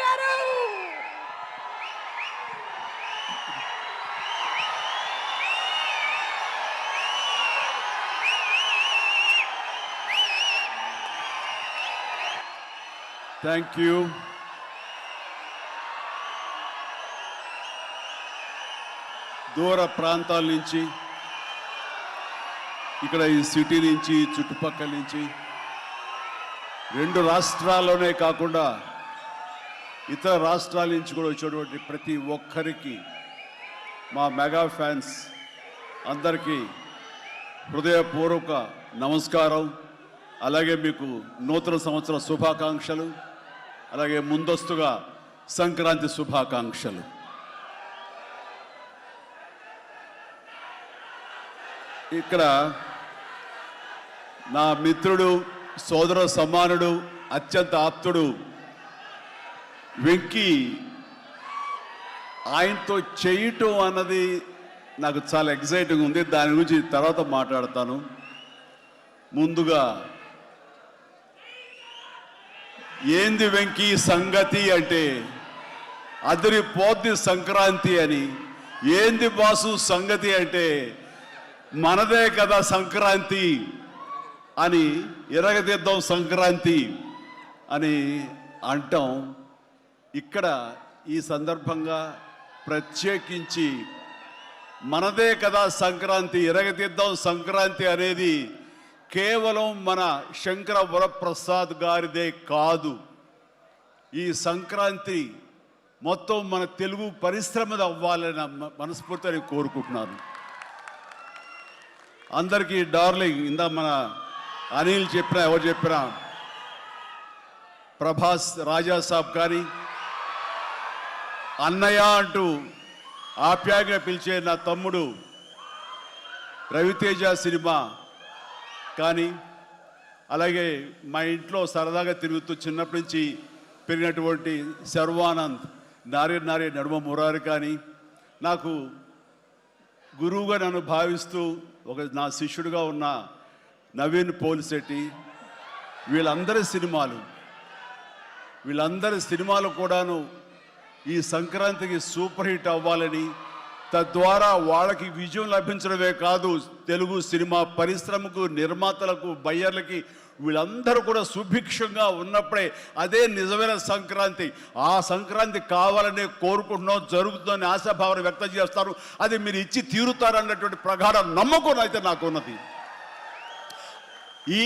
గారు. Thank you. దూర ప్రాంతాల నుంచి, ఇక్కడ ఈ సిటీ నుంచి, చుట్టుపక్కల నుంచి, 2 రాష్ట్రాల్లోనే కాకుండా ఇతర రాష్ట్రాల నుంచి కూడా వచ్చేటువంటి ప్రతి ఒక్కరికి, మా మెగా ఫ్యాన్స్ అందరికీ హృదయపూర్వక నమస్కారం. అలాగే మీకు నూతన సంవత్సర శుభాకాంక్షలు, అలాగే ముందస్తుగా సంక్రాంతి శుభాకాంక్షలు. ఇక్కడ నా మిత్రుడు, సోదర సమానుడు, అత్యంత ఆప్తుడు వెంకీ, ఆయనతో చేయటం అన్నది నాకు చాలా ఎక్సైటింగ్ ఉంది. దాని గురించి తర్వాత మాట్లాడతాను. ముందుగా ఏంది వెంకీ సంగతి అంటే అదిరిపోద్ది సంక్రాంతి అని, ఏంది బాసు సంగతి అంటే మనదే కదా సంక్రాంతి అని, ఎరగదిద్దాం సంక్రాంతి అని అంటాం. ఇక్కడ ఈ సందర్భంగా ప్రత్యేకించి మనదే కదా సంక్రాంతి, ఎరగదిద్దాం సంక్రాంతి అనేది కేవలం మన శంకర వరప్రసాద్ గారిదే కాదు. ఈ సంక్రాంతి మొత్తం మన తెలుగు పరిశ్రమది అవ్వాలని మనస్ఫూర్తిగా కోరుకుంటున్నాను. అందరికీ డార్లింగ్, ఇందా మన అనిల్ చెప్పినా, ఎవరు చెప్పినా, ప్రభాస్ రాజా సాబ్ కానీ, అన్నయ్య అంటూ ఆప్యాయంగా పిలిచే నా తమ్ముడు రవితేజ సినిమా కానీ, అలాగే మా ఇంట్లో సరదాగా తిరుగుతూ చిన్నప్పటి నుంచి పెరిగినటువంటి శర్వానంద్, నారి నడుమ మురారి కానీ, నాకు గురువుగా నన్ను భావిస్తూ నా శిష్యుడిగా ఉన్న నవీన్ పోలిశెట్టి, వీళ్ళందరి సినిమాలు కూడాను ఈ సంక్రాంతికి సూపర్ హిట్ అవ్వాలని, తద్వారా వాళ్ళకి విజయం లభించడమే కాదు, తెలుగు సినిమా పరిశ్రమకు, నిర్మాతలకు, బయ్యర్లకి వీళ్ళందరూ కూడా సుభిక్షంగా ఉన్నప్పుడే అదే నిజమైన సంక్రాంతి. ఆ సంక్రాంతి కావాలనే కోరుకుంటున్నాం, జరుగుతుందని ఆశాభావన వ్యక్తం చేస్తారు. అది మీరు ఇచ్చి తీరుతారన్నటువంటి ప్రగాఢ నమ్మకం అయితే నాకు ఉన్నది. ఈ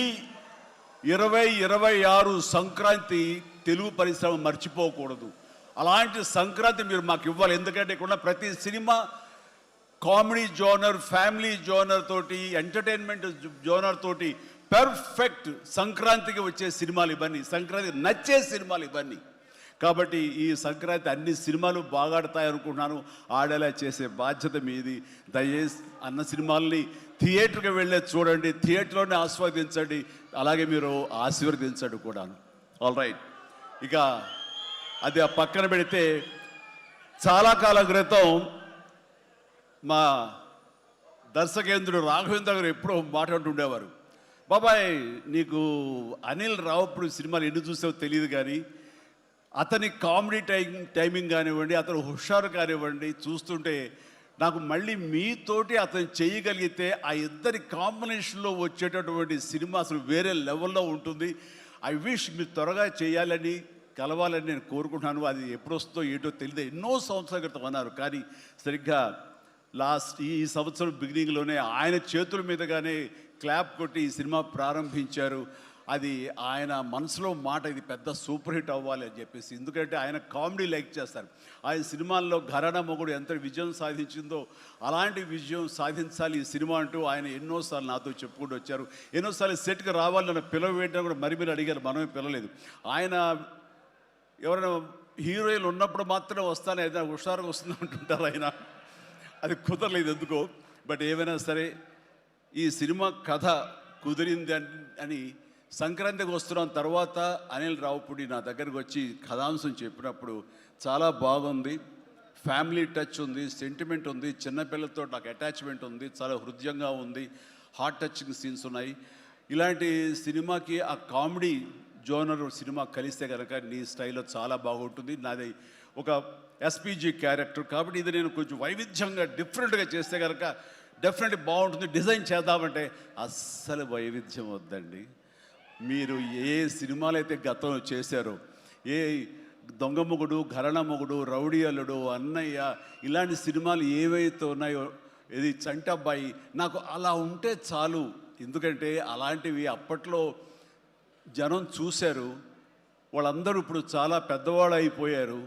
2026 సంక్రాంతి తెలుగు పరిశ్రమ మర్చిపోకూడదు. అలాంటి సంక్రాంతి మీరు మాకు ఇవ్వాలి. ఎందుకంటే ఇక్కడ ప్రతి cinema comedy genre, family genre తోటి, ఎంటర్టైన్మెంట్ జోనర్ తోటి పర్ఫెక్ట్ సంక్రాంతికి వచ్చే సినిమాలు ఇవన్నీ, సంక్రాంతికి నచ్చే సినిమాలు ఇవన్నీ. కాబట్టి ఈ సంక్రాంతి అన్ని సినిమాలు బాగా ఆడతాయి అనుకుంటున్నాను. ఆడేలా చేసే బాధ్యత మీది. దయచేసి అన్న సినిమాల్ని థియేటర్కి వెళ్ళే చూడండి, థియేటర్లోనే ఆస్వాదించండి, అలాగే మీరు ఆశీర్వదించండి కూడాను. ఆల్ రైట్, ఇక అది ఆ పక్కన పెడితే, చాలా కాలం క్రితం మా దర్శకేంద్రుడు రాఘవేంద్ర గారు ఎప్పుడో మాట్లాడుతుండేవారు, బాబాయ్ నీకు అనిల్ రావుపూడి సినిమాలు ఎన్ని చూసావో తెలియదు కానీ అతని కామెడీ టైమింగ్ కానివ్వండి, అతను హుషారు కానివ్వండి, చూస్తుంటే నాకు మళ్ళీ మీతోటి అతను చేయగలిగితే ఆ ఇద్దరి కాంబినేషన్లో వచ్చేటటువంటి సినిమా అసలు వేరే లెవెల్లో ఉంటుంది. ఐ విష్ మీరు త్వరగా చేయాలని, కలవాలని నేను కోరుకుంటున్నాను. అది ఎప్పుడు వస్తుందో ఏటో తెలియదు. ఎన్నో సంవత్సరాల క్రితం అన్నారు, కానీ సరిగ్గా ఈ సంవత్సరం బిగినింగ్లోనే ఆయన చేతుల మీదుగానే క్లాప్ కొట్టి ఈ సినిమా ప్రారంభించారు. అది ఆయన మనసులో మాట, ఇది పెద్ద సూపర్ హిట్ అవ్వాలి అని చెప్పేసి. ఎందుకంటే ఆయన కామెడీ లైక్ చేస్తారు. ఆయన సినిమాల్లో ఘరానా మొగుడు ఎంత విజయం సాధించిందో అలాంటి విజయం సాధించాలి ఈ సినిమా అంటూ ఆయన ఎన్నోసార్లు నాతో చెప్పుకుంటూ వచ్చారు. ఎన్నోసార్లు సెట్కి రావాలని పిలవేయడం కూడా మరి అడిగారు, మనమే పిలవలేదు. ఆయన ఎవరైనా హీరోయిన్లు ఉన్నప్పుడు మాత్రమే వస్తాను, ఏదైనా హుషారుగా వస్తుంది అంటుంటారు ఆయన. అది కుదరలేదు ఎందుకో. బట్ ఏమైనా సరే ఈ సినిమా కథ కుదిరింది అని సంక్రాంతికి వస్తున్నాం తర్వాత అనిల్ రావుపూడి నా దగ్గరకు వచ్చి కథాంశం చెప్పినప్పుడు చాలా బాగుంది, ఫ్యామిలీ టచ్ ఉంది, సెంటిమెంట్ ఉంది, చిన్నపిల్లలతో నాకు అటాచ్మెంట్ ఉంది, చాలా హృదయంగా ఉంది, హార్ట్ టచింగ్ సీన్స్ ఉన్నాయి. ఇలాంటి సినిమాకి ఆ కామెడీ జోనర్ సినిమా కలిస్తే కనుక నీ స్టైల్లో చాలా బాగుంటుంది. నాది ఒక ఎస్పీజీ క్యారెక్టర్ కాబట్టి ఇది నేను కొంచెం వైవిధ్యంగా డిఫరెంట్గా చేస్తే కనుక డెఫినెట్లీ బాగుంటుంది, డిజైన్ చేద్దామంటే అస్సలు వైవిధ్యం వద్దండి. మీరు ఏ సినిమాలు అయితే గతంలో చేశారో, ఏ దొంగ మొగుడు, ఘరణ మొగుడు, రౌడీ అల్లుడు, అన్నయ్య, ఇలాంటి సినిమాలు ఏవైతే ఉన్నాయో, ఇది చంటబ్బాయి, నాకు అలా ఉంటే చాలు. ఎందుకంటే అలాంటివి అప్పట్లో జనం చూశారు, వాళ్ళందరూ ఇప్పుడు చాలా పెద్దవాళ్ళు అయిపోయారు,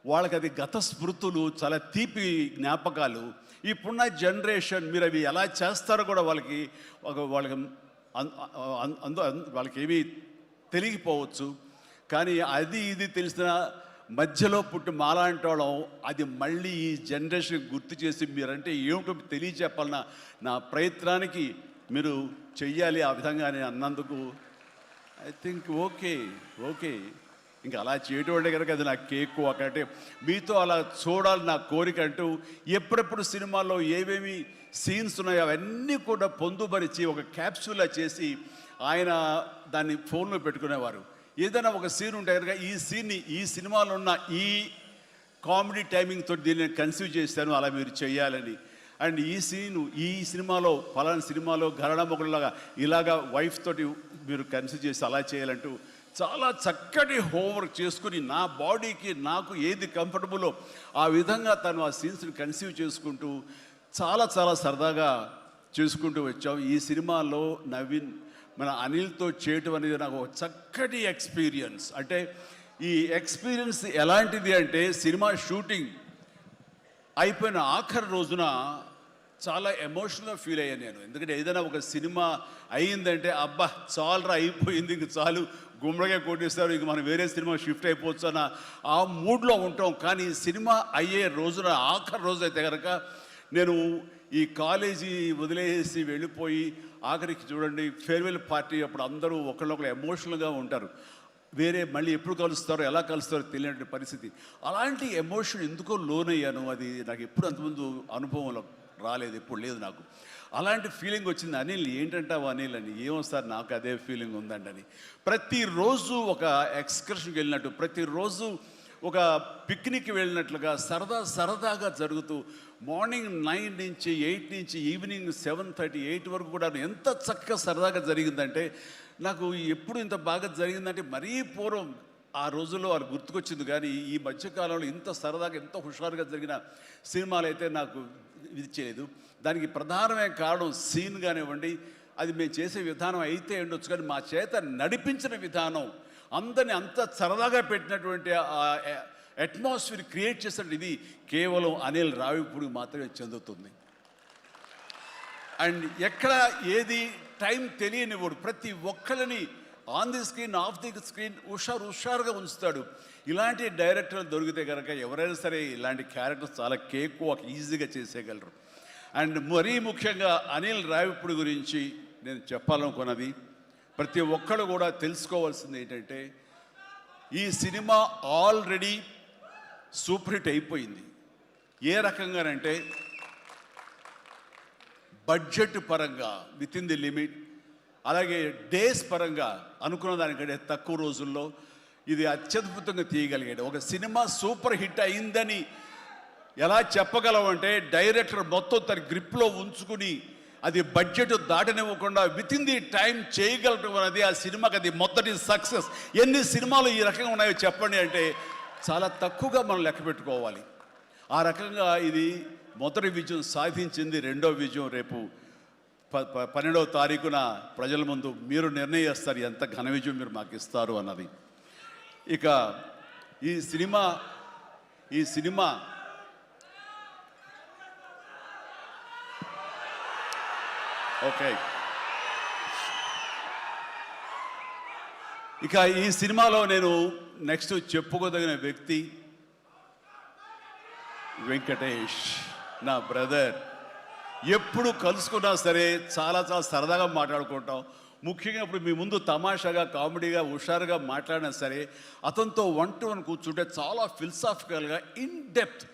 వాళ్ళకి అది గత స్మృతులు, చాలా తీపి జ్ఞాపకాలు. ఇప్పుడున్న జనరేషన్ మీరు అవి ఎలా చేస్తారో కూడా వాళ్ళకి వాళ్ళకి ఏమీ తెలియకపోవచ్చు. కానీ అది ఇది తెలిసిన మధ్యలో పుట్టి మాలాంటి వాళ్ళం అది మళ్ళీ ఈ జనరేషన్ గుర్తు చేసి మీరంటే ఏమిటో తెలియచెప్పాలన్న నా ప్రయత్నానికి మీరు చెయ్యాలి. ఆ విధంగా నేను అన్నందుకు ఐ థింక్ ఓకే. ఇంకా అలా చేయటం అంటే కనుక అది నా కేక్ ఒకటే. మీతో అలా చూడాలి నా కోరిక అంటూ ఎప్పుడెప్పుడు సినిమాల్లో ఏమేమి సీన్స్ ఉన్నాయో అవన్నీ కూడా పొందుపరిచి ఒక క్యాప్సూల్లా చేసి ఆయన దాన్ని ఫోన్లో పెట్టుకునేవారు. ఏదైనా ఒక సీన్ ఉంటే కనుక ఈ సీన్ని ఈ సినిమాలో ఉన్న ఈ కామెడీ టైమింగ్తో దీన్ని కన్సీవ్ చేశాను, అలా మీరు చేయాలని. అండ్ ఈ సీను ఈ సినిమాలో ఫలానా సినిమాలో ఘరణ మొగుడులాగా ఇలాగా వైఫ్ తోటి మీరు కన్సీవ్ చేసి అలా చేయాలంటూ చాలా చక్కటి హోంవర్క్ చేసుకుని నా బాడీకి నాకు ఏది కంఫర్టబుల్లో ఆ విధంగా తను ఆ సీన్స్ని కన్సీవ్ చేసుకుంటూ చాలా సరదాగా చేసుకుంటూ వచ్చాం. ఈ సినిమాలో నవీన్ మన అనిల్తో చేయటం అనేది నాకు ఒక చక్కటి ఎక్స్పీరియన్స్. అంటే ఈ ఎక్స్పీరియన్స్ ఎలాంటిది అంటే సినిమా షూటింగ్ అయిపోయిన ఆఖరి రోజున చాలా ఎమోషనల్గా ఫీల్ అయ్యాను నేను. ఎందుకంటే ఏదైనా ఒక సినిమా అయ్యిందంటే అబ్బా చాలరా అయిపోయింది, ఇంక చాలు, గుమ్మడిగా కొట్టేస్తారు, ఇంక మనం వేరే సినిమా షిఫ్ట్ అయిపోవచ్చు అన్న ఆ మూడ్లో ఉంటాం. కానీ సినిమా అయ్యే రోజున ఆఖరి రోజు అయితే కనుక నేను ఈ కాలేజీ వదిలేసి వెళ్ళిపోయి ఆఖరికి చూడండి ఫేర్వెల్ పార్టీ అప్పుడు అందరూ ఒకళ్ళొకరు ఎమోషనల్గా ఉంటారు. వేరే మళ్ళీ ఎప్పుడు కలుస్తారో ఎలా కలుస్తారో తెలియని పరిస్థితి. అలాంటి ఎమోషన్ ఎందుకో లోనయ్యాను. అది నాకు ఎప్పుడు అంతకుముందు అనుభవంలో రాలేదు, ఎప్పుడు లేదు నాకు. అలాంటి ఫీలింగ్ వచ్చింది. అనిల్ ఏంటంటావు అనిల్ అని. ఏమో సార్ నాకు అదే ఫీలింగ్ ఉందండి అని. ప్రతిరోజు ఒక ఎక్స్కర్షన్కి వెళ్ళినట్టు, ప్రతిరోజు ఒక పిక్నిక్ వెళ్ళినట్లుగా సరదాగా జరుగుతూ మార్నింగ్ 9 నుంచి 8 నుంచి ఈవినింగ్ 7:30, 8 వరకు కూడా ఎంత చక్కగా సరదాగా జరిగిందంటే నాకు ఎప్పుడు ఇంత బాగా జరిగిందంటే మరీ పూర్వం ఆ రోజుల్లో వాళ్ళు గుర్తుకొచ్చింది. కానీ ఈ మధ్యకాలంలో ఇంత సరదాగా ఎంత హుషారుగా జరిగిన సినిమాలు అయితే నాకు ఇది చేయలేదు. దానికి ప్రధానమైన కారణం సీన్ కానివ్వండి, అది మేము చేసే విధానం అయితే ఉండొచ్చు, కానీ మా చేత నడిపించిన విధానం, అందరినీ అంత సరదాగా పెట్టినటువంటి అట్మాస్ఫియర్ క్రియేట్ చేసినట్టు ఇది కేవలం అనిల్ రావిపూడికి మాత్రమే చెందుతుంది. అండ్ ఎక్కడ ఏది టైం తెలియనివాడు, ప్రతి ఒక్కరిని on the screen off the screen హుషారుగా ఉంచుతాడు. ఇలాంటి డైరెక్టర్లు దొరికితే కనుక ఎవరైనా సరే ఇలాంటి క్యారెక్టర్స్ చాలా ఈజీగా చేసేయగలరు. అండ్ మరీ ముఖ్యంగా అనిల్ రావిపూడి గురించి నేను చెప్పాలనుకున్నది, ప్రతి ఒక్కరు కూడా తెలుసుకోవాల్సింది ఏంటంటే ఈ సినిమా ఆల్రెడీ సూపర్ హిట్ అయిపోయింది. ఏ రకంగానంటే బడ్జెట్ పరంగా విత్ ఇన్ ది లిమిట్, అలాగే డేస్ పరంగా అనుకున్న దానికంటే తక్కువ రోజుల్లో ఇది అత్యద్భుతంగా తీయగలిగాడు. ఒక సినిమా సూపర్ హిట్ అయిందని ఎలా చెప్పగలవంటే డైరెక్టర్ మొత్తం తన గ్రిప్లో ఉంచుకుని అది బడ్జెట్ దాటనివ్వకుండా విత్ ఇన్ ది టైం చేయగలటం అనేది ఆ సినిమాకి అది మొదటి సక్సెస్. ఎన్ని సినిమాలు ఈ రకంగా ఉన్నాయో చెప్పండి అంటే చాలా తక్కువగా మనం లెక్క పెట్టుకోవాలి. ఆ రకంగా ఇది మొదటి విజయం సాధించింది. రెండో విజయం రేపు 12వ తారీఖున ప్రజల ముందు మీరు నిర్ణయిస్తారు ఎంత ఘన విజయం మీరు మాకు ఇస్తారు అన్నది. ఇక ఈ సినిమా ఓకే, ఇక ఈ సినిమాలో నేను నెక్స్ట్ చెప్పుకోదగిన వ్యక్తి వెంకటేష్, నా బ్రదర్. ఎప్పుడు కలుసుకున్నా సరే చాలా సరదాగా మాట్లాడుకుంటాం. ముఖ్యంగా ఇప్పుడు మీ ముందు తమాషాగా కామెడీగా హుషారుగా మాట్లాడినా సరే అతనితో 1-to-1 కూర్చుంటే చాలా ఫిలసాఫికల్గా ఇన్ డెప్త్,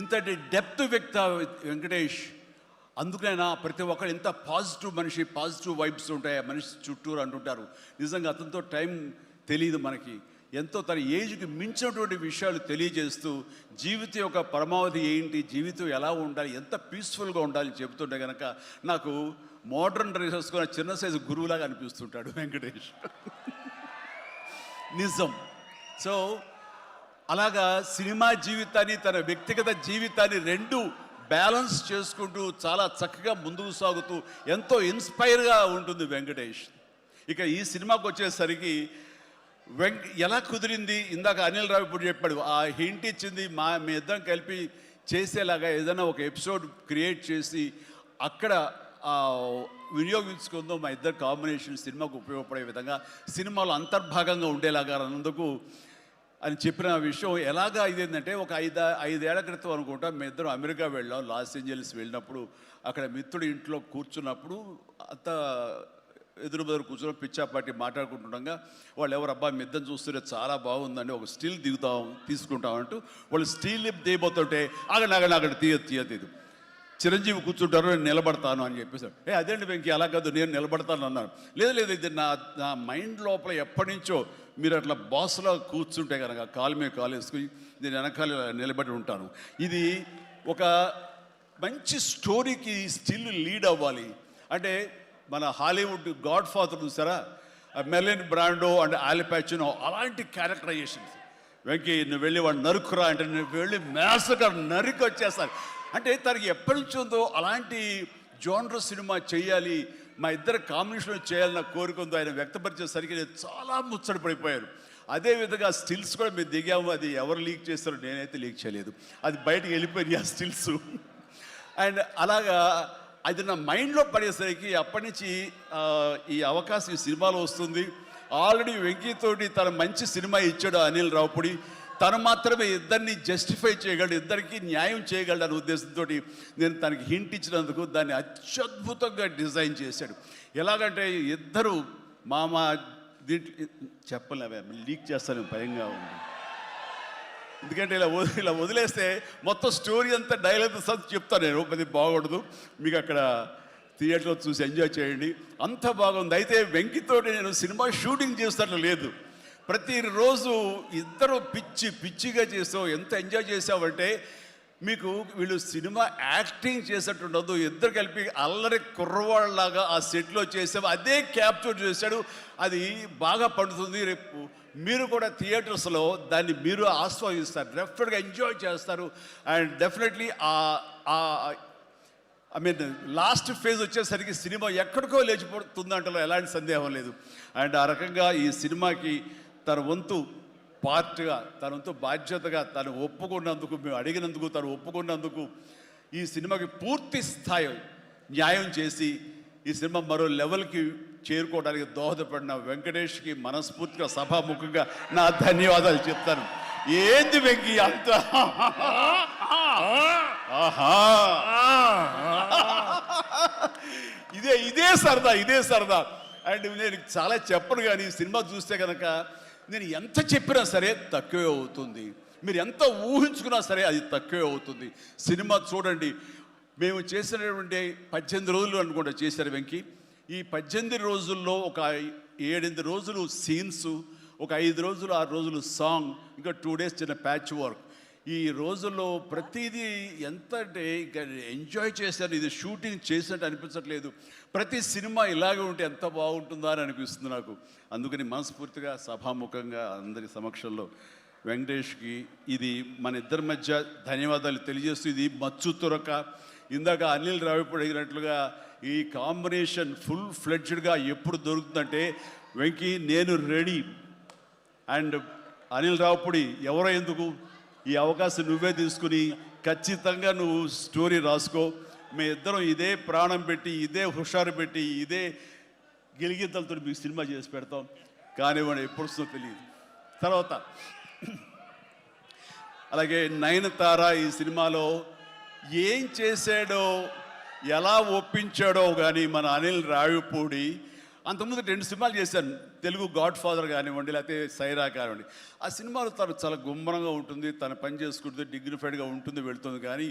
ఇంతటి డెప్త్ వ్యక్తి వెంకటేష్. అందుకైనా ప్రతి ఒక్కరు ఎంత పాజిటివ్ మనిషి, పాజిటివ్ వైబ్స్ ఉంటాయి ఆ మనిషి చుట్టూరు అంటుంటారు. నిజంగా అతనితో టైం తెలియదు మనకి. ఎంతో తన ఏజ్కి మించినటువంటి విషయాలు తెలియజేస్తూ జీవితం యొక్క పరమావధి ఏంటి, జీవితం ఎలా ఉండాలి, ఎంత పీస్ఫుల్గా ఉండాలి చెబుతుంటే కనుక నాకు మోడర్న్ డ్రెస్ వేసుకున్న చిన్న సైజు గురువులాగా అనిపిస్తుంటాడు వెంకటేష్. నిజం. సో అలాగా సినిమా జీవితాన్ని, తన వ్యక్తిగత జీవితాన్ని రెండు బ్యాలెన్స్ చేసుకుంటూ చాలా చక్కగా ముందుకు సాగుతూ ఎంతో ఇన్స్పైర్గా ఉంటుంది వెంకటేష్. ఇక ఈ సినిమాకి వచ్చేసరికి ఎలా కుదిరింది, ఇందాక అనిల్ రావు ఇప్పుడు చెప్పాడు, ఆ హింట్ ఇచ్చింది మీ ఇద్దరం కలిపి చేసేలాగా ఏదైనా ఒక ఎపిసోడ్ క్రియేట్ చేసి అక్కడ వినియోగించుకుందాం, మా ఇద్దరు కాంబినేషన్ సినిమాకు ఉపయోగపడే విధంగా సినిమాలో అంతర్భాగంగా ఉండేలాగా అన్నందుకు అని చెప్పిన విషయం. ఎలాగా ఇదేంటంటే ఒక ఐదేళ్ల క్రితం అనుకుంటా మీ ఇద్దరం అమెరికా వెళ్ళాం, లాస్ ఏంజల్స్ వెళ్ళినప్పుడు అక్కడ మిత్రుడి ఇంట్లో కూర్చున్నప్పుడు అంత ఎదురు బదురు కూర్చొని పిచ్చాపాటి మాట్లాడుకుంటుండగా వాళ్ళు ఎవరు అబ్బా మీ ఇద్దరు చూస్తుంటే చాలా బాగుందండి, ఒక స్టిల్ తీసుకుంటామంటూ వాళ్ళు స్టిల్ దిగిపోతుంటే అక్కడ తీయదు చిరంజీవి కూర్చుంటారు, నేను నిలబడతాను అని చెప్పేసాడు. అదేంటి వెంకీ అలా కాదు, నేను నిలబడతాను అన్నాను. లేదు ఇది నా మైండ్ లోపల ఎప్పటి నుంచో మీరు అట్లా బాస్లో కూర్చుంటే కనుక కాలు మీద కాలు వేసుకుని నేను వెనకాల నిలబడి ఉంటాను. ఇది ఒక మంచి స్టోరీకి స్టిల్ లీడ్ అవ్వాలి అంటే మన హాలీవుడ్ గాడ్ ఫాదర్ చూసారా, మెర్లిన్ బ్రాండో అండ్ ఆల్ పచినో అలాంటి క్యారెక్టరైజేషన్స్. వెంకీ నువ్వు వెళ్ళి వాడు నరుకురా అంటే నువ్వు వెళ్ళి మ్యాసకర్ నరికి వచ్చేస్తారు అంటే తనకి ఎప్పటి నుంచి ఉందో అలాంటి జోనర్ సినిమా చేయాలి, మా ఇద్దరు కాంబినేషన్ చేయాలన్న కోరిక ఉందో ఆయన వ్యక్తపరిచేసరికి నేను చాలా ముచ్చటపడిపోయాను. అదేవిధంగా స్టిల్స్ కూడా మీరు దిగాము, అది ఎవరు లీక్ చేస్తారో నేనైతే లీక్ చేయలేదు, అది బయటకు వెళ్ళిపోయింది ఆ స్టిల్స్. అండ్ అలాగా అది నా మైండ్లో పడేసరికి అప్పటి నుంచి ఈ అవకాశం ఈ సినిమాలో వస్తుంది. ఆల్రెడీ వెంకీతోటి తన మంచి సినిమా ఇచ్చాడు అనిల్ రావుపూడి, తను మాత్రమే ఇద్దరిని జస్టిఫై చేయగలడు, ఇద్దరికి న్యాయం చేయగలడు అనే ఉద్దేశంతో నేను తనకి హింట్ ఇచ్చినందుకు దాన్ని అత్యద్భుతంగా డిజైన్ చేశాడు. ఎలాగంటే ఇద్దరు మామ దీంట్లో చెప్పలేవే లీక్ చేస్తాను భయంగా ఉంది, ఎందుకంటే ఇలా వదిలేస్తే మొత్తం స్టోరీ అంతా డైలాగ్ చెప్తాను నేను, అది బాగుండదు, మీకు అక్కడ థియేటర్లో చూసి ఎంజాయ్ చేయండి, అంత బాగుంది. అయితే వెంకితోటి నేను సినిమా షూటింగ్ చేస్తాను లేదు, ప్రతిరోజు ఇద్దరు పిచ్చిగా చేసావు, ఎంత ఎంజాయ్ చేసావంటే మీకు వీళ్ళు సినిమా యాక్టింగ్ చేసేట్టు ఉండదు, ఇద్దరు కలిపి అల్లరి కుర్రవాళ్ళలాగా ఆ సెట్లో చేసావు, అదే క్యాప్చర్ చేశాడు, అది బాగా పండుతుంది. రేపు మీరు కూడా థియేటర్స్లో దాన్ని మీరు ఆస్వాదిస్తారు, డెఫినెట్గా ఎంజాయ్ చేస్తారు. అండ్ డెఫినెట్లీ లాస్ట్ ఫేజ్ వచ్చేసరికి సినిమా ఎక్కడికో లేచిపోతుందంటలో ఎలాంటి సందేహం లేదు. అండ్ ఆ రకంగా ఈ సినిమాకి తన వంతు పార్ట్గా, తన వంతు బాధ్యతగా తను ఒప్పుకున్నందుకు, మేము అడిగినందుకు తను ఒప్పుకున్నందుకు, ఈ సినిమాకి పూర్తి స్థాయి న్యాయం చేసి ఈ సినిమా మరో లెవెల్కి చేరుకోవడానికి దోహదపడిన వెంకటేష్కి మనస్ఫూర్తిగా సభాముఖంగా నా ధన్యవాదాలు చెప్తాను. ఏంది వెంకీ అంత ఇదే సరదా. అండ్ నేను చాలా చెప్పను, కానీ ఈ సినిమా చూస్తే కనుక నేను ఎంత చెప్పినా సరే తక్కువే అవుతుంది, మీరు ఎంత ఊహించుకున్నా సరే అది తక్కువే అవుతుంది. సినిమా చూడండి, మేము చేసినటువంటి 18 రోజులు అనుకుంటా చేశారు వెంకీ. ఈ 18 రోజుల్లో ఒక 7-8 రోజులు సీన్స్, ఒక 5 రోజులు 6 రోజులు సాంగ్, ఇంకా 2 days చిన్న ప్యాచ్ వర్క్. ఈ రోజుల్లో ప్రతిదీ ఎంత అంటే ఇంకా ఎంజాయ్ చేశాను, ఇది షూటింగ్ చేసినట్టు అనిపించట్లేదు. ప్రతి సినిమా ఇలాగే ఉంటే ఎంత బాగుంటుందా అని అనిపిస్తుంది నాకు. అందుకని మనస్ఫూర్తిగా సభాముఖంగా అందరి సమక్షంలో వెంకటేష్కి ఇది మన ఇద్దరి మధ్య ధన్యవాదాలు తెలియజేస్తూ, ఇది మచ్చు తురక. ఇందాక అనిల్ రావిపూడి అడిగినట్లుగా ఈ కాంబినేషన్ ఫుల్ ఫ్లెడ్జ్డ్గా ఎప్పుడు దొరుకుతుందంటే వెంకీ నేను రెడీ. అండ్ అనిల్ రావిపూడి ఎవరో ఎందుకు, ఈ అవకాశం నువ్వే తీసుకుని ఖచ్చితంగా నువ్వు స్టోరీ రాసుకో. మీ ఇద్దరం ఇదే ప్రాణం పెట్టి, ఇదే హుషారు పెట్టి, ఇదే గిలిగిద్దలతో మీకు సినిమా చేసి పెడతాం. కానివ్వండి, ఎప్పుడు వస్తుందో తెలియదు. తర్వాత అలాగే నయనతార ఈ సినిమాలో ఏం చేశాడో, ఎలా ఒప్పించాడో కానీ మన అనిల్ రావిపూడి అంతకుముందు 2 సినిమాలు చేశాను, తెలుగు గాడ్ ఫాదర్ కానివ్వండి, లేకపోతే సైరా కానివ్వండి. ఆ సినిమాలో తను చాలా గుమ్మరంగా ఉంటుంది, తన పని చేసుకుంటుంది, డిగ్నిఫైడ్గా ఉంటుంది, వెళ్తుంది. కానీ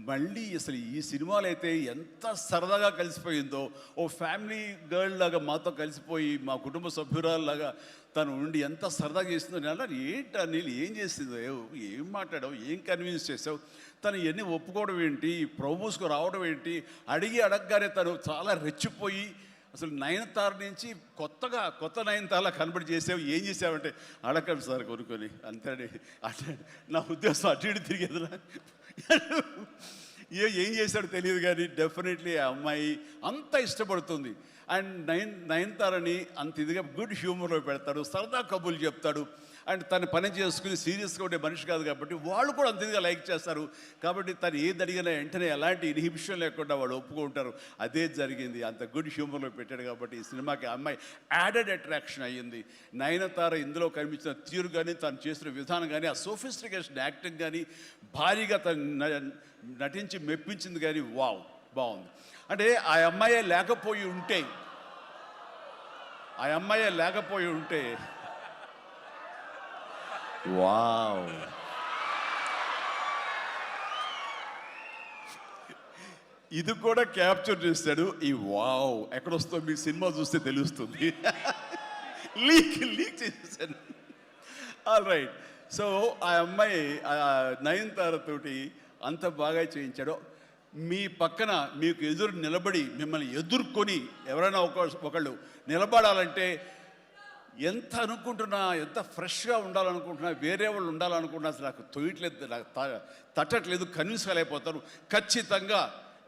మళ్ళీ అసలు ఈ సినిమాలో అయితే ఎంత సరదాగా కలిసిపోయిందో, ఓ ఫ్యామిలీ గర్ల్ లాగా మాతో కలిసిపోయి మా కుటుంబ సభ్యురాల్లాగా తను ఉండి ఎంత సరదాగా చేసిందో. నేను అన్నాను, ఏంటి అనిల్ ఏం చేసిందో, ఏం మాట్లాడావు, ఏం కన్విన్స్ చేసావు, తను ఇవన్నీ ఒప్పుకోవడం ఏంటి, ప్రమోస్కు రావడం ఏంటి, అడగగానే తను చాలా రెచ్చిపోయి అసలు నయనతార నుంచి కొత్త నయనతారలా కనబడి చేసావు, ఏం చేసావంటే అడగండి సార్ కొనుక్కొని అంతే. అంటే నా ఉద్దేశం అటు ఇటు తిరిగేదిలా. ఏం చేశాడో తెలియదు, కానీ డెఫినెట్లీ ఆ అమ్మాయి అంత ఇష్టపడుతుంది. అండ్ నయనతారని అంత ఇదిగా గుడ్ హ్యూమర్లో పెడతాడు, సరదా కబుర్లు చెప్తాడు. అండ్ తను పని చేసుకుని సీరియస్గా ఉండే మనిషి కాదు కాబట్టి వాళ్ళు కూడా అంత ఇదిగా లైక్ చేస్తారు. కాబట్టి తను ఏది అడిగినా వెంటనే ఎలాంటి ఇన్హిబిషన్ లేకుండా వాళ్ళు ఒప్పుకుంటారు. అదే జరిగింది, అంత గుడ్ హ్యూమర్లో పెట్టాడు కాబట్టి ఈ సినిమాకి ఆ అమ్మాయి యాడెడ్ అట్రాక్షన్ అయ్యింది. నయనతార ఇందులో కనిపించిన తీరు కానీ, తను చేసిన విధానం కానీ, ఆ సోఫిస్టికేషన్ యాక్టింగ్ కానీ, భారీగా తను నటించి మెప్పించింది. కానీ వావ్, బాగుంది. అంటే ఆ అమ్మాయే లేకపోయి ఉంటే వావ్, ఇది కూడా క్యాప్చర్ చేస్తాడు. ఈ వావ్ ఎక్కడొస్తో మీకు సినిమా చూస్తే తెలుస్తుంది. లీక్ చేసేసాను. All right. సో ఆ అమ్మాయి నయనతారతోటి అంత బాగా చేయించాడు. మీ పక్కన మీకు ఎదురు నిలబడి మిమ్మల్ని ఎదుర్కొని ఎవరైనా ఒకళ్ళు నిలబడాలంటే ఎంత అనుకుంటున్నా, ఎంత ఫ్రెష్గా ఉండాలనుకుంటున్నా, వేరే వాళ్ళు ఉండాలనుకుంటున్నా అసలు నాకు తొయ్యట్లేదు, నాకు తట్టట్లేదు, కన్విన్స్ కాలేకపోతాను. ఖచ్చితంగా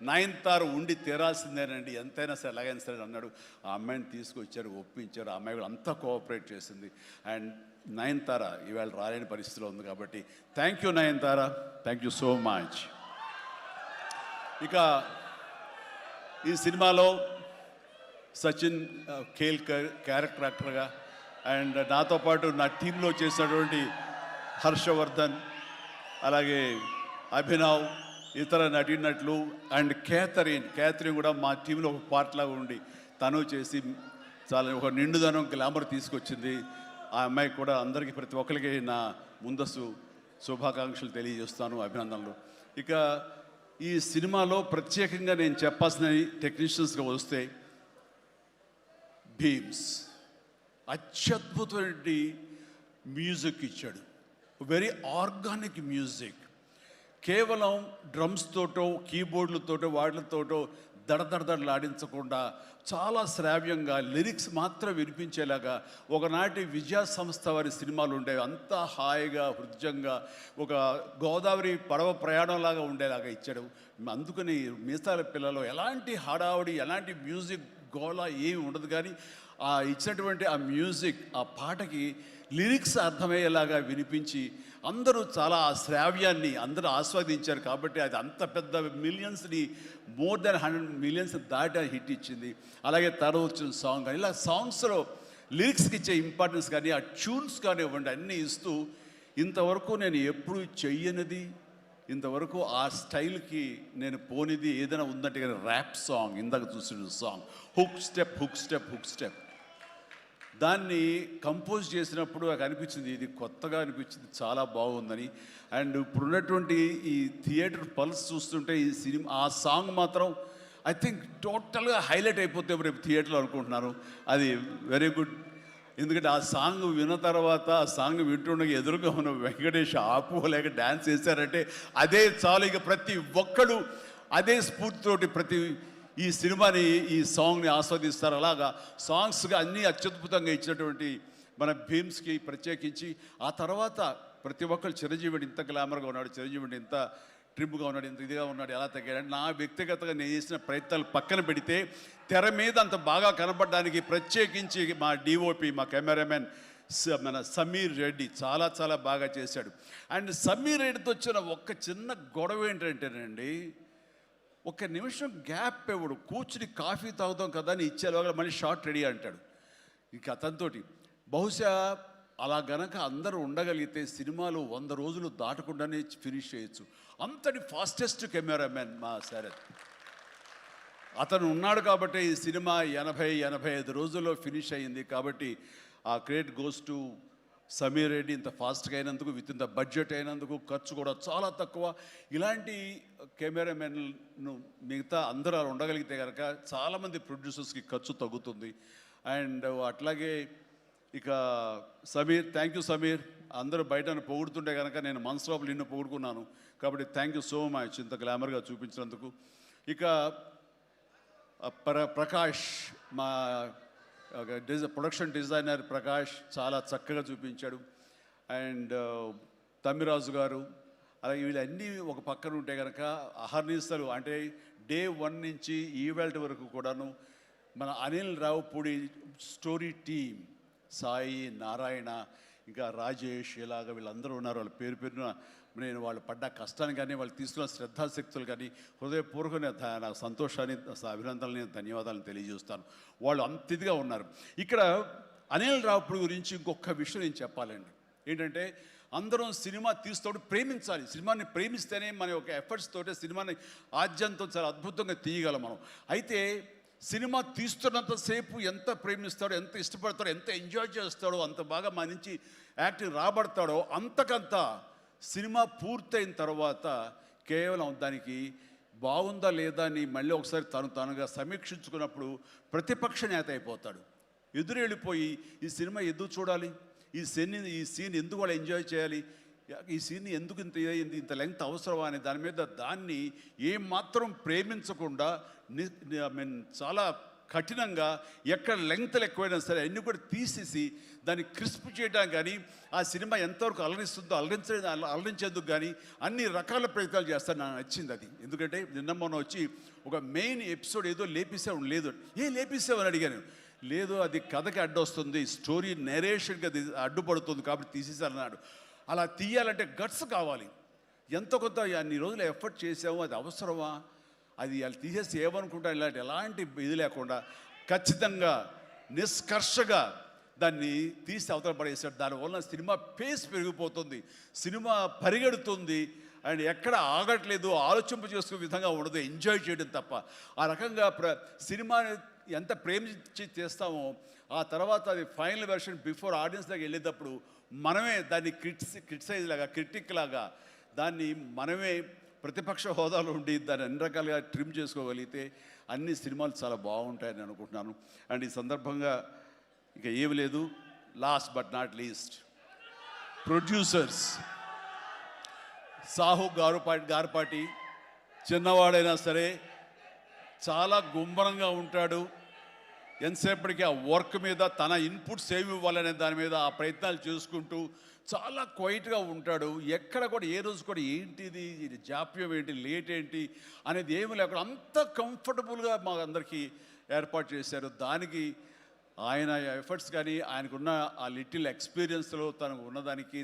నయనతార ఉండి తీరాల్సిందేనండి, ఎంతైనా సరే ఎలాగైనా సరే అన్నాడు. ఆ అమ్మాయిని తీసుకొచ్చారు, ఒప్పించారు. ఆ అమ్మాయి కూడా అంతా కోఆపరేట్ చేసింది. అండ్ నయనతార ఇవాళ రాలేని పరిస్థితిలో ఉంది. కాబట్టి thank you Nayanthara, thank you so much. ఇక ఈ సినిమాలో సచిన్ కేల్కర్ క్యారెక్టర్ యాక్టర్గా, అండ్ నాతో పాటు నా టీంలో చేసినటువంటి హర్షవర్ధన్, అలాగే అభినవ్, ఇతర నటీనటులు, అండ్ క్యాథరిన్ కూడా మా టీంలో ఒక పార్ట్ లాగా ఉండి తను చేసి చాలా ఒక నిండుదనం, గ్లామర్ తీసుకొచ్చింది. ఆ అమ్మాయి కూడా అందరికీ, ప్రతి ఒక్కరికి నా ముందస్తు శుభాకాంక్షలు తెలియజేస్తాను, అభినందనలు. ఇక ఈ సినిమాలో ప్రత్యేకంగా నేను చెప్పాల్సిన టెక్నీషియన్స్గా వస్తే, భీమ్స్ అత్యద్భుతమైన మ్యూజిక్ ఇచ్చాడు, వెరీ ఆర్గానిక్ మ్యూజిక్. కేవలం డ్రమ్స్ తోటో, కీబోర్డులతోటో, వాటితోటో దడదడలాడించకుండా చాలా శ్రావ్యంగా లిరిక్స్ మాత్రం వినిపించేలాగా ఒకనాటి విజయ సంస్థ వారి సినిమాలు ఉండేవి. అంతా హాయిగా, హృద్యంగా, ఒక గోదావరి పడవ ప్రయాణంలాగా ఉండేలాగా ఇచ్చాడు. అందుకని మీసాల పిల్లలో ఎలాంటి హడావుడి, ఎలాంటి మ్యూజిక్ గోళ ఏమి ఉండదు. కానీ ఆ ఇచ్చినటువంటి ఆ మ్యూజిక్, ఆ పాటకి లిరిక్స్ అర్థమయ్యేలాగా వినిపించి అందరూ చాలా ఆ శ్రావ్యాన్ని అందరూ ఆస్వాదించారు. కాబట్టి అది అంత పెద్ద మిలియన్స్ని, మోర్ దెన్ 100 మిలియన్స్ దాటి హిట్ ఇచ్చింది. అలాగే తర్వాత వచ్చిన సాంగ్ కానీ, ఇలా సాంగ్స్లో లిరిక్స్కి ఇచ్చే ఇంపార్టెన్స్ కానీ, ఆ ట్యూన్స్ కానివ్వండి, అన్నీ ఇస్తూ ఇంతవరకు నేను ఎప్పుడు చెయ్యనిది, ఇంతవరకు ఆ స్టైల్కి నేను పోనిది ఏదైనా ఉందంటే కానీ ర్యాప్ సాంగ్, ఇందాక చూసిన సాంగ్ హుక్ స్టెప్ దాన్ని కంపోజ్ చేసినప్పుడు నాకు అనిపించింది, ఇది కొత్తగా అనిపించింది, చాలా బాగుందని. అండ్ ఇప్పుడున్నటువంటి ఈ థియేటర్ పల్స్ చూస్తుంటే ఈ సినిమా, ఆ సాంగ్ మాత్రం ఐ థింక్ టోటల్గా హైలైట్ అయిపోతే రేపు థియేటర్లో అనుకుంటున్నాను. అది వెరీ గుడ్. ఎందుకంటే ఆ సాంగ్ విన్న తర్వాత, ఆ సాంగ్ వింటుండగా ఎదురుగా ఉన్న వెంకటేష్ ఆపుకోలేక డ్యాన్స్ చేశారంటే అదే చాలు. ఇక ప్రతి ఒక్కడు అదే స్ఫూర్తితోటి ప్రతి ఈ సినిమాని, ఈ సాంగ్ని ఆస్వాదిస్తారు. అలాగా సాంగ్స్గా అన్నీ అత్యద్భుతంగా ఇచ్చినటువంటి మన భీమ్స్కి ప్రత్యేకించి, ఆ తర్వాత ప్రతి ఒక్కరు చిరంజీవిని ఇంత గ్లామర్గా ఉన్నాడు, చిరంజీవిని ఇంత ట్రిమ్గా ఉన్నాడు, ఇంత ఇదిగా ఉన్నాడు, ఎలా తగ్గాడు. నా వ్యక్తిగతంగా నేను చేసిన ప్రయత్నాలు పక్కన పెడితే తెర మీద అంత బాగా కనపడడానికి ప్రత్యేకించి మా డిఓపి, మా కెమెరామెన్ మన సమీర్ రెడ్డి చాలా చాలా బాగా చేశాడు. అండ్ సమీర్ రెడ్డితో వచ్చిన ఒక్క చిన్న గొడవ ఏంటంటేనండి, ఒక నిమిషం గ్యాప్ ఇవ్వడు. కూర్చుని కాఫీ తాగుతాం కదా అని ఇచ్చేలాగా మళ్ళీ షార్ట్ రెడీ అంటాడు. ఇక అతనితోటి బహుశా అలా గనక అందరూ ఉండగలిగితే సినిమాలు 100 రోజులు దాటకుండానే ఫినిష్ చేయొచ్చు. అంతటి ఫాస్టెస్ట్ కెమెరామెన్ మా శరత్. అతను ఉన్నాడు కాబట్టి ఈ సినిమా 80-85 రోజుల్లో ఫినిష్ అయ్యింది. కాబట్టి ఆ credit goes to Sameer Reddy. ఇంత ఫాస్ట్గా అయినందుకు, విత్ ఇన్ ద బడ్జెట్ అయినందుకు, ఖర్చు కూడా చాలా తక్కువ. ఇలాంటి కెమెరామెన్ను మిగతా అందరూ అలా ఉండగలిగితే కనుక చాలామంది ప్రొడ్యూసర్స్కి ఖర్చు తగ్గుతుంది. అండ్ అట్లాగే ఇక సమీర్, థ్యాంక్ యూ సమీర్. అందరూ బయట పొగుడుతుంటే కనుక నేను మనసులో నిన్ను పొగుడుకున్నాను. కాబట్టి థ్యాంక్ యూ సో మచ్ ఇంత గ్లామర్గా చూపించినందుకు. ఇక ప్రకాష్, మా ప్రొడక్షన్ డిజైనర్ ప్రకాష్ చాలా చక్కగా చూపించాడు. అండ్ తమ్మిరాజు గారు, అలాగే వీళ్ళన్నీ ఒక పక్కన ఉంటే కనుక అహర్నిశలు అంటే డే 1 నుంచి ఈవెల్ట్ వరకు కూడాను మన అనిల్ రావుపూడి స్టోరీ టీమ్, సాయి, నారాయణ, ఇంకా రాజేష్, ఇలాగ వీళ్ళందరూ ఉన్నారు. వాళ్ళ పేరు పేరున నేను వాళ్ళు పడ్డ కష్టాన్ని కానీ, వాళ్ళు తీసుకున్న శ్రద్ధాశక్తులు కానీ హృదయపూర్వక నాకు సంతోషాన్ని, అభినందనని, ధన్యవాదాలను తెలియజేస్తాను. వాళ్ళు అంత ఇదిగా ఉన్నారు. ఇక్కడ అనిల్ రావుపూడి గురించి ఇంకొక విషయం నేను చెప్పాలండి. ఏంటంటే అందరం సినిమా తీస్తూ ప్రేమించాలి. సినిమాని ప్రేమిస్తేనే మన యొక్క ఎఫర్ట్స్ తోటే సినిమాని ఆద్యంతో చాలా అద్భుతంగా తీయగలం మనం. అయితే సినిమా తీస్తున్నంతసేపు ఎంత ప్రేమిస్తాడో, ఎంత ఇష్టపడతాడో, ఎంత ఎంజాయ్ చేస్తాడో, అంత బాగా మన నుంచి యాక్టింగ్ రాబడతాడో, అంతకంత సినిమా పూర్తయిన తర్వాత కేవలం దానికి బాగుందా లేదా అని మళ్ళీ ఒకసారి తనుగా సమీక్షించుకున్నప్పుడు ప్రతిపక్ష నేత అయిపోతాడు. ఎదురెళ్ళిపోయి ఈ సినిమా ఎందుకు చూడాలి, ఈ సీన్ ఎందుకు వాళ్ళు ఎంజాయ్ చేయాలి, ఈ సీన్ ఎందుకు ఇంత లెంగ్త్ అవసరమా అనే దాని మీద దాన్ని ఏమాత్రం ప్రేమించకుండా చాలా కఠినంగా ఎక్కడ లెంగ్త్లు ఎక్కువైనా సరే అన్నీ కూడా తీసేసి దాన్ని క్రిస్ప్ చేయడానికి కానీ, ఆ సినిమా ఎంతవరకు అలరిస్తుందో అలరించేందుకు కానీ అన్ని రకాల ప్రయత్నాలు చేస్తాను. నాకు నచ్చింది అది. ఎందుకంటే నిన్న మొన్న వచ్చి ఒక మెయిన్ ఎపిసోడ్ ఏదో లేపేసావు, లేదు లేపేసావు అని అడిగాను. లేదు, అది కథకి అడ్డొస్తుంది, స్టోరీ నెరేషన్కి అది అడ్డుపడుతుంది కాబట్టి తీసేసారన్నాడు. అలా తీయాలంటే గట్స్ కావాలి. ఎంతో కొంత అన్ని రోజులు ఎఫర్ట్ చేసాము, అది అవసరమా, అది వాళ్ళు తీసేసి ఏమనుకుంటా ఎలాంటి ఇది లేకుండా ఖచ్చితంగా నిష్కర్షగా దాన్ని తీసి అవతల పడేసాడు. దానివల్ల సినిమా పేస్ పెరిగిపోతుంది, సినిమా పరిగెడుతుంది, అండ్ ఎక్కడ ఆగట్లేదు, ఆలోచింప చేసుకునే విధంగా ఉండదు, ఎంజాయ్ చేయడం తప్ప. ఆ రకంగా సినిమాని ఎంత ప్రేమించి చేస్తామో ఆ తర్వాత అది ఫైనల్ వెర్షన్ బిఫోర్ ఆడియన్స్ దగ్గర వెళ్ళేటప్పుడు మనమే దాన్ని క్రిటిసైజ్ లాగా, క్రిటిక్ లాగా దాన్ని మనమే ప్రతిపక్ష హోదాలో ఉండి దాన్ని అన్ని రకాలుగా ట్రిమ్ చేసుకోగలిగితే అన్ని సినిమాలు చాలా బాగుంటాయని అనుకుంటున్నాను. అండ్ ఈ సందర్భంగా ఇక ఏమి లేదు, last but not least producers Sahu Garapati చిన్నవాడైనా సరే చాలా గుంభరంగా ఉంటాడు. ఎంతసేపటికి ఆ వర్క్ మీద తన ఇన్పుట్స్ ఏమి ఇవ్వాలనే దాని మీద ఆ ప్రయత్నాలు చేసుకుంటూ చాలా క్వైట్గా ఉంటాడు. ఎక్కడ కూడా ఏ రోజు కూడా ఏంటిది, ఇది జాప్యం ఏంటి, లేట్ ఏంటి అనేది ఏమి లేకుండా అంత కంఫర్టబుల్గా మా అందరికీ ఏర్పాటు చేశారు. దానికి ఆయన ఎఫర్ట్స్ కానీ ఆయనకున్న ఆ లిటిల్ ఎక్స్పీరియన్స్లో తనకు ఉన్నదానికి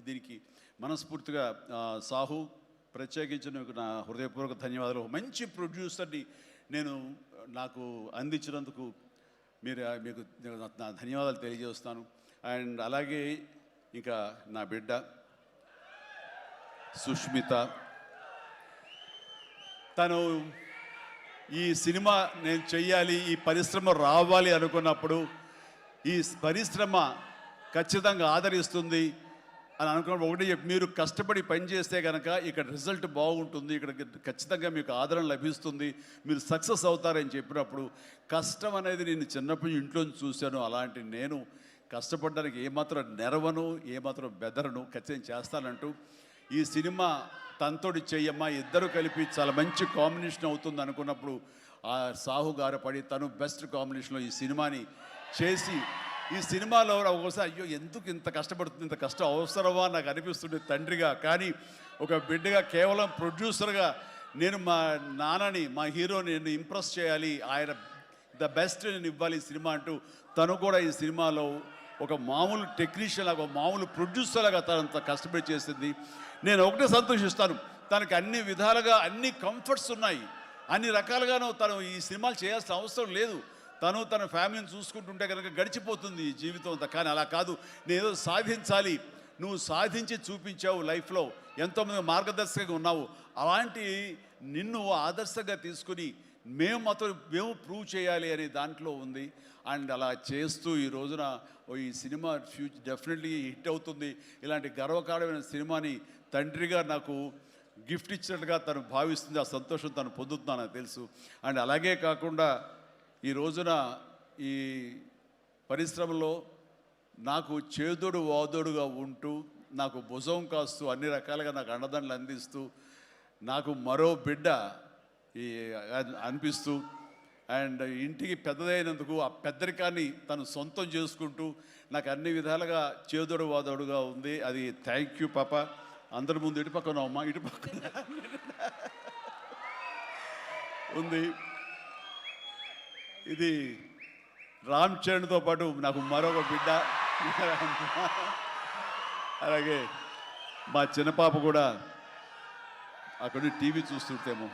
దీనికి మనస్ఫూర్తిగా సాహు ప్రత్యేకించి నా హృదయపూర్వక ధన్యవాదాలు. మంచి ప్రొడ్యూసర్ని నాకు అందించినందుకు మీకు నా ధన్యవాదాలు తెలియజేస్తాను. అండ్ అలాగే ఇంకా నా బిడ్డ సుష్మిత, తను ఈ సినిమా నేను చెయ్యాలి, ఈ పరిశ్రమ రావాలి అనుకున్నప్పుడు ఈ పరిశ్రమ ఖచ్చితంగా ఆదరిస్తుంది అని అనుకున్నప్పుడు ఒకటి మీరు కష్టపడి పనిచేస్తే కనుక ఇక్కడ రిజల్ట్ బాగుంటుంది, ఇక్కడ ఖచ్చితంగా మీకు ఆదరణ లభిస్తుంది, మీరు సక్సెస్ అవుతారని చెప్పినప్పుడు కష్టం అనేది నేను చిన్నప్పుడు ఇంట్లో చూశాను. అలాంటి నేను కష్టపడడానికి ఏమాత్రం నెరవను, ఏమాత్రం బెదరను, ఖచ్చితంగా చేస్తానంటూ ఈ సినిమా తనతోటి చెయ్యమ్మా, ఇద్దరు కలిపి చాలా మంచి కాంబినేషన్ అవుతుంది అనుకున్నప్పుడు ఆ సాహు గారపడి తను బెస్ట్ కాంబినేషన్లో ఈ సినిమాని చేసి ఈ సినిమాలో ఒకసారి అయ్యో ఎందుకు ఇంత కష్టపడుతుంది, ఇంత కష్టం అవసరమా నాకు అనిపిస్తుంది తండ్రిగా. కానీ ఒక బిడ్డగా కేవలం ప్రొడ్యూసర్గా నేను మా నాన్నని, మా హీరోని నేను ఇంప్రెస్ చేయాలి, ఆయన ద బెస్ట్ నేను ఇవ్వాలి ఈ సినిమా అంటూ తను కూడా ఈ సినిమాలో ఒక మామూలు టెక్నీషియన్ లాగా, మామూలు ప్రొడ్యూసర్ లాగా తనంత కష్టపడి చేసింది. నేను ఒకటే సంతోషిస్తాను, తనకి అన్ని విధాలుగా అన్ని కంఫర్ట్స్ ఉన్నాయి, అన్ని రకాలుగాను తను ఈ సినిమాలు చేయాల్సిన అవసరం లేదు. తను తన ఫ్యామిలీని చూసుకుంటుంటే కనుక గడిచిపోతుంది ఈ జీవితం అంతా. కానీ అలా కాదు, నేనేదో సాధించాలి, నువ్వు సాధించి చూపించావు, లైఫ్లో ఎంతోమంది మార్గదర్శకంగా ఉన్నావు, అలాంటి నిన్ను ఆదర్శంగా తీసుకుని మేము ప్రూవ్ చేయాలి అనే దాంట్లో ఉంది. అండ్ అలా చేస్తూ ఈ రోజున ఈ సినిమా డెఫినెట్లీ హిట్ అవుతుంది. ఇలాంటి గర్వకారణమైన సినిమాని తండ్రిగా నాకు గిఫ్ట్ ఇచ్చినట్టుగా తను భావిస్తుంది. ఆ సంతోషం తను పొందుతున్నాను నాకు తెలుసు. అండ్ అలాగే కాకుండా ఈ రోజున ఈ పరిశ్రమలో నాకు చేదోడు వాదోడుగా ఉంటూ, నాకు భుజం కాస్తూ, అన్ని రకాలుగా నాకు అండదండలు అందిస్తూ, నాకు మరో బిడ్డ ఈ అనిపిస్తూ, అండ్ ఇంటికి పెద్దదైనందుకు ఆ పెద్దరికాన్ని తను సొంతం చేసుకుంటూ నాకు అన్ని విధాలుగా చేదోడు వాదోడుగా ఉంది. అది థ్యాంక్ యూ పాప. అందరి ముందు ఇటు పక్కన అమ్మ, ఇటు పక్కన ఉంది. ఇది రామ్ చరణ్తో పాటు నాకు మరొక బిడ్డ. అలాగే మా చిన్న పాప కూడా అక్కడ టీవీ చూస్తుంటేమో.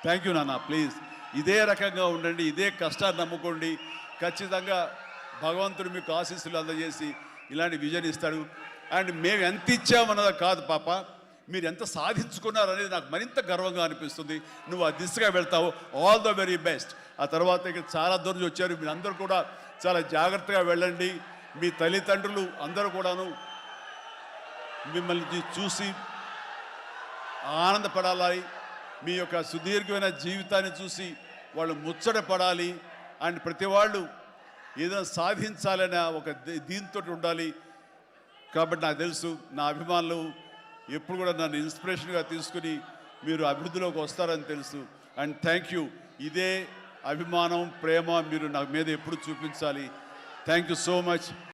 థ్యాంక్ యూ నాన్న, ప్లీజ్ ఇదే రకంగా ఉండండి, ఇదే కష్టాన్ని నమ్ముకోండి. ఖచ్చితంగా భగవంతుడు మీకు ఆశీస్సులు అందజేసి ఇలాంటి విజన్ ఇస్తాడు. అండ్ మేము ఎంత ఇచ్చామన్నది కాదు పాప, మీరు ఎంత సాధించుకున్నారు అనేది నాకు మరింత గర్వంగా అనిపిస్తుంది. నువ్వు ఆ దిశగా వెళ్తావు. All the very best. ఆ తర్వాత ఇక్కడ చాలా దూరం వచ్చారు, మీరు అందరూ కూడా చాలా జాగ్రత్తగా వెళ్ళండి. మీ తల్లిదండ్రులు అందరూ కూడాను మిమ్మల్ని చూసి ఆనందపడాలి. మీ యొక్క సుదీర్ఘమైన జీవితాన్ని చూసి వాళ్ళు ముచ్చట పడాలి. అండ్ ప్రతి వాళ్ళు ఏదైనా సాధించాలనే ఒక దీంతో ఉండాలి. కాబట్టి నాకు తెలుసు నా అభిమానులు ఎప్పుడు కూడా నన్ను ఇన్స్పిరేషన్గా తీసుకుని మీరు అభివృద్ధిలోకి వస్తారని తెలుసు. And thank you. ఇదే అభిమానం, ప్రేమ మీరు నా మీద ఎప్పుడు చూపించాలి. Thank you so much.